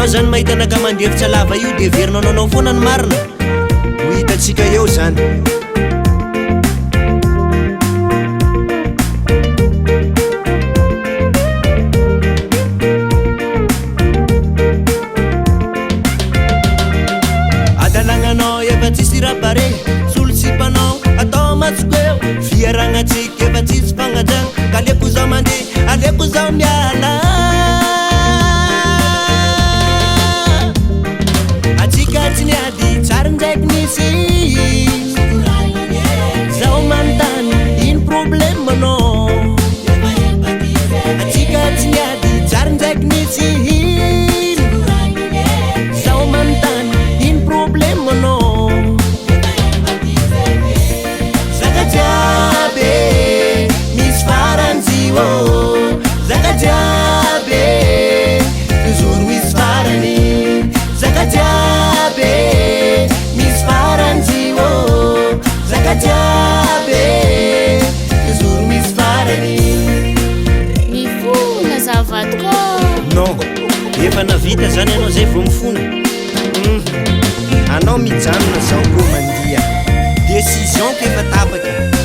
anao zany mahitanaka mandevitra lava io de verinao nanao foana ny marina ho hitatsika eo zany adalagnanao efa tsisy rabare solo tsipanao atao matsoko eo fiaragnatsika efa tsisy fagnajagna ka aleko zao mandeha aleko zao miala atsika tsy niady tsary ndraiky nisy zao manontany ino problemanao atsika tsy niady tsary ndraiky nisy zao manontany ino problemanao zaka jiaby misy faranjio zaka jiaby toujours misy farany zaka jiaby misy faranjio zaka jiaby toujours misy farany mifona zavadiko non efa navita zany anao zay vao mifona anao mijanona zao koa mandia décision kefa tapaka